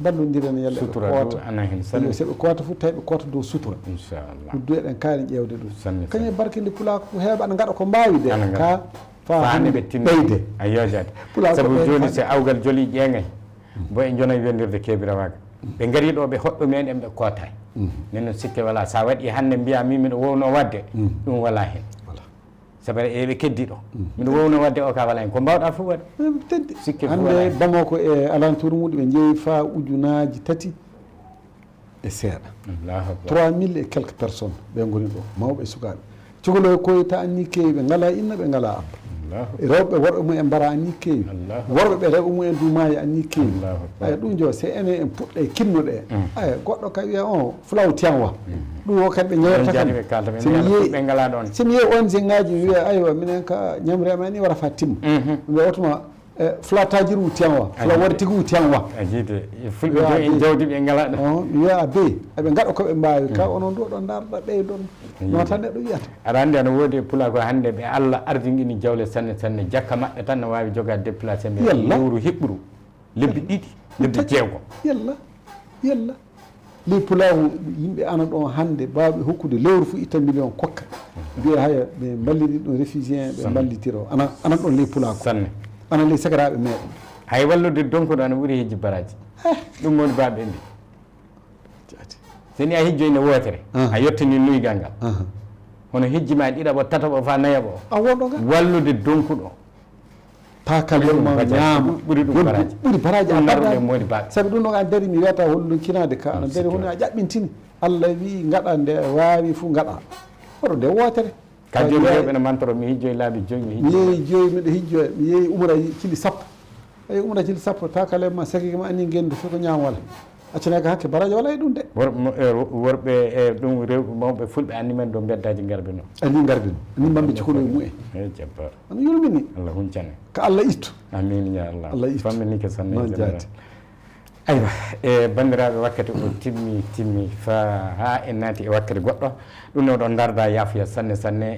ballodiren yalla ɓe koota so ɓe koota fof tawi ɓe koota dow sutura ɗum du eɗen kaani ƴewde ɗum kañum barkinde pulako ko heeɓa aɗa gaɗa ko mbawi de ka faande ɓe tinɓeyde a yojade sabu joni so awgal joli ƴeegay bo e jonayi wendirde keebirawaga ɓe gari ɗo ɓe hoɗɗo meɗen ɓe kootay nen noon sikke wala sa waɗi hannde mbiya min miɗo wowno wadde ɗum wala hen sabu eɓe keddi ɗo miɗo wowno wadde o ka wala hen ko mbawɗa fof waɗ teddi hande Bamako e alentour muɗum ɓe jeeyi fa ujunaji 3 e seeɗa 3000 et quelques personnes ɓe goni ɗo mawɓe e sukaɓe cogoloy koyta anni keewi ɓe ngala inna ɓe ngala abba rewɓe worɓe mumen mbara anni keewi worɓe ɓe rewɓe mumen dumayi anni keewi aya ɗum jo se ene en puɗɗe kinnuɗe aya goɗɗo ka wiya on fulaw tiyanwa ɗum o kadi ɓe ñewata kam somi yeeyi ONG ngaji mi wiya aywa minen ka ñamrema ni wara fa timma ɓe otuma flataji ru tiyanwa fula waɗi tigi tiyanwa fulɓe jo en jawdi ɓe ngala ɗo mi wiya be eɓe gaɗa koɓe mbawi ka onon ɗo ɗo darɗa ɓeydon no tan neɗɗo wiyata aɗa andi ana woodi pula ko hannde ɓe Allah ardinɗini jawle sanne jakka maɓɓe tan ne wawi jogade déplacé ɓe lewru hiɓɓuru lebbi ɗiɗi lebbi jeegom yalla ley pulawu yimɓe ana ɗon hannde bawɓe hokkude lewru fo itta million kokka mbiya haya ɓe balliri ɗon réfugien ɓe ballitiro ana ɗon ley pula ko ana ley sakiraɓe meɗen hay wallude donkuɗo ana ɓuuri hijji baraji ɗum woni baɓe mbi seni a hijjoyne wootere a yettani nuygal ngal hono hijji ma ɗiɗaɓo tataɓo fa nayaɓo a woɗɗo ga wallude donkuɗo pakalma ñaama ɓuuri ɗum baraji ɓuuri baraji a ɗum woni baɓe saabu ɗum ɗo a dari mi wiyata holɗum kinade ka ana dari hono a ƴaɓɓintini Allah wi gaɗa nde wawi fo gaɗa oɗo nde wootere ka joni rewɓe ne mantoro mi hijjoye laabi joyi mi yeeyi joyi miɗo hijjoye mi yeeyi umra cili sappo eyi umra cili sappo pakalema sakiki ma anni gendu fof ko ñaam wala accanaka hakke baraji wala e ɗum de worɓe e ɗum rewɓe mawɓe fulɓe anni men ɗo beddaji garbino anni mbamɓe cikoloye mumen jabbar ana yurmini Allah huncane ko Allah ittu amin ya Allah Allah ittu fammini ke sanne jaati aywa e bandiraɓe wakkati o timmi fa ha en naati e wakkati goɗɗo ɗum ne oɗon darda yaafuya sanne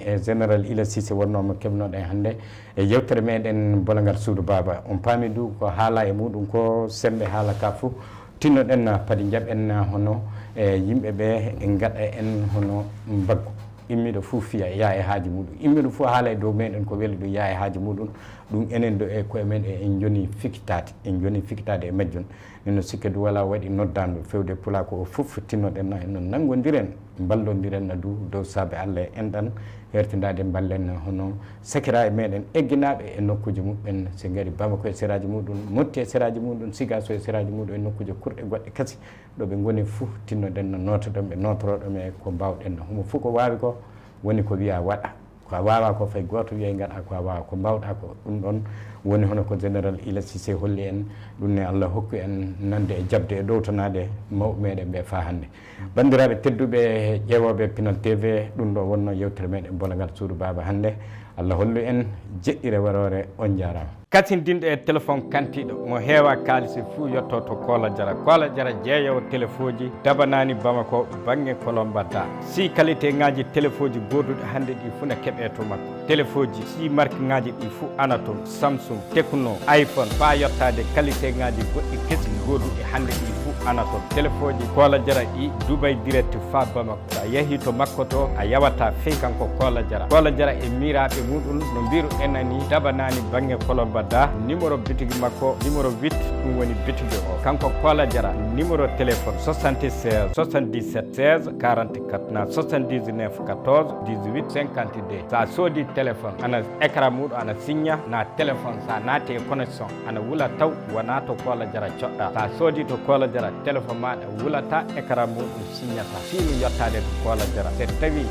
e général Ila Cissé wonnomo keɓnoɗen hannde e yewtere meɗen bolagal suudu baba on paami du ko haala e muɗum ko sembe haala ka fo tinnoɗen padi jaɓen hono e yimɓeɓe e gaɗa en hono mbaggu immiɗo fo fiya ya e haaji muɗum immiɗo fo haala e dow meɗen ko weeli ɗum ya e haaji muɗum ɗum enen ɗo e koye men en joni fikkitade e majjum nino sikka du wala waɗi noddanɗo fewde pula ko o fof tinnoɗen na en noon nanggodiren ballodiren na dow saabe Allah enɗan hertidade ballen hono sakira e meɗen egginaɓe e nokkuji muɓen so gari Bamako e séraji muɗum Motti e séraji muɗum Sigaso e séraji muɗum e nokkuje kurɗe goɗɗe kasi ɗoɓe goni fof tinnoɗen no notoɗon ɓe notoroɗon e ko mbawɗen homo fof ko wawi ko woni ko wiya waɗa ko a wawa ko fay goto wiye gaɗa ko a wawa ko mbawɗa ko ɗum ɗon woni hono ko général Ila Cissé holli en ɗum ne Allah hokku en nande e jabde e ɗowtanade mawɓe meɗen ɓe fa hannde bandiraɓe tedduɓe ƴeewoɓe Pinal TV ɗum ɗo wonno yewtere meɗen bolagal suudu baba hannde Allah hollu en jeɗɗire warore on jarama kasindinɗo e téléphone kantiɗo mo heewa kalisi fuu yetto to Kola Diara jeeyowo téléphone ji dabanani Bamako banggue Kolombata si qualité ngaji téléphone ji goduɗi hannde ɗi fuu ne keeɓe to makko téléphone ji si marque ngaji ɗi fuu ana toon Samsung Tecno iPhone fa yettade qualité ngaji goɗɗi kesi goduɗi hannde ɗi fuu ana toon téléphone ji Kola Diara ɗi Dubai direct fa Bamako sa yeehi to makko to a yawata fey kanko Kola Diara e miraɓe muɗum no mbiru enani dabanani banggue Kolomba da numéro bitigi makko numéro 8 ɗum woni bitigi o kanko Kola Diara numéro téléphone 76 77 16 44 na 79 14 18 52 sa soodi téléphone ana écran muɗum ana signa na téléphone sa naati e connexion ana wula taw wona to Kola Diara coɗɗa sa soodi to Kola Diara téléphone maɗa wulata écran muɗum signata fini yettade to Kola Diara so tawi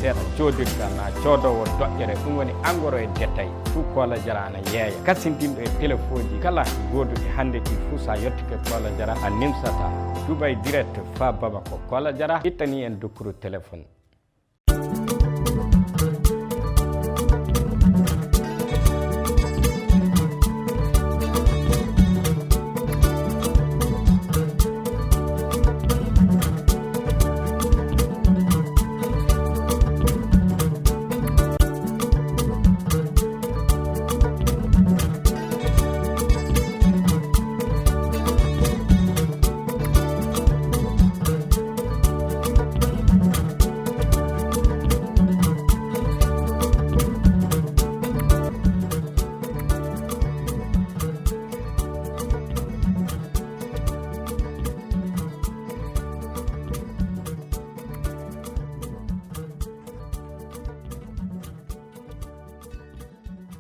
seeɗa codirta na codowo doƴƴere ɗum woni engrais e détail fuu Kola Diara ana yeeya kasindinɗo e téléphone ji kala goduɗi hannde ɗi fuu sa yettike Kola Diara a nimsata Dubai direct fa Bamako Kola Diara ittani en dokkuru téléphone